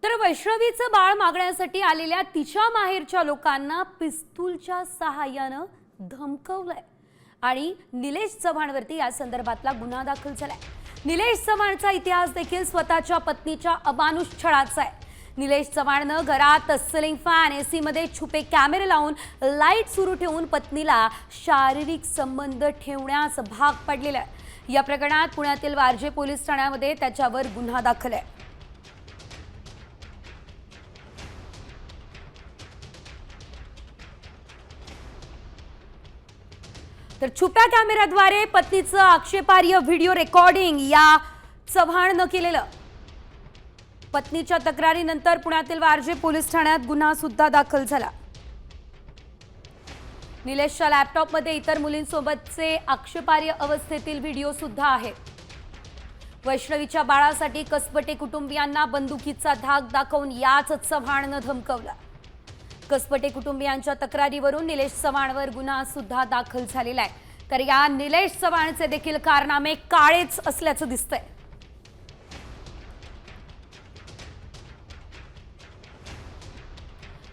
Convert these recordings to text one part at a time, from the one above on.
तर वैष्णवीचं बाळ मागण्यासाठी आलेल्या तिच्या माहेरच्या लोकांना पिस्तूलच्या सहाय्याने धमकवलंय आणि निलेश चव्हाणवरती या संदर्भातला गुन्हा दाखल झालाय। निलेश चव्हाणचा इतिहास देखील स्वतःच्या पत्नीच्या अमानुष छळाचा आहे। निलेश चव्हाणनं घरात सीलिंग फॅन एसी मध्ये छुपे कॅमेरे लावून लाईट सुरू ठेवून पत्नीला शारीरिक संबंध ठेवण्यास भाग पाडलेला आहे। या प्रकरणात पुण्यातील वारजे पोलीस ठाण्यामध्ये त्याच्यावर गुन्हा दाखल आहे। तर छुप्या कॅमेऱ्याद्वारे पत्नीचं आक्षेपार्ह व्हिडिओ रेकॉर्डिंग या चव्हाणनं केलेलं। पत्नीच्या तक्रारीनंतर पुण्यातील वारजे पोलीस ठाण्यात गुन्हा सुद्धा दाखल झाला। निलेशच्या लॅपटॉपमध्ये इतर मुलींसोबतचे आक्षेपार्ह अवस्थेतील व्हिडिओ सुद्धा आहे। वैष्णवीच्या बाळासाठी कसबटे कुटुंबियांना बंदुकीचा धाक दाखवून याच चव्हाणनं धमकवलं। कसबटे कुटुंबियांच्या तक्रारीवरून निलेश चव्हाणवर गुन्हा सुद्धा दाखल झालेला आहे। तर या निलेश चव्हाणचे देखील कारनामे काळेच असल्याचं दिसतंय।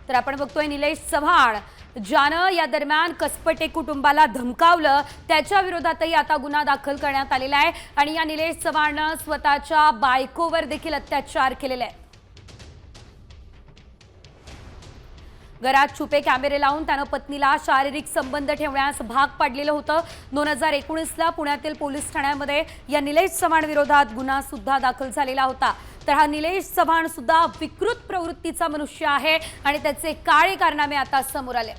तर आपण बघतोय निलेश चव्हाण ज्यानं या दरम्यान कसबटे कुटुंबाला धमकावलं त्याच्या विरोधातही आता गुन्हा दाखल करण्यात आलेला आहे आणि या निलेश चव्हाणनं स्वतःच्या बायकोवर देखील अत्याचार केलेले आहे। घरात छुपे कॅमेरे लावून त्यानं पत्नीला शारीरिक संबंध ठेवण्यास भाग पाडलेलं होतं। 2019ला पुण्यातील पोलीस ठाण्यामध्ये या निलेश चव्हाण विरोधात गुन्हा सुद्धा दाखल झालेला होता। तर हा निलेश चव्हाण सुद्धा विकृत प्रवृत्तीचा मनुष्य आहे आणि त्याचे काळे कारनामे आता समोर आले।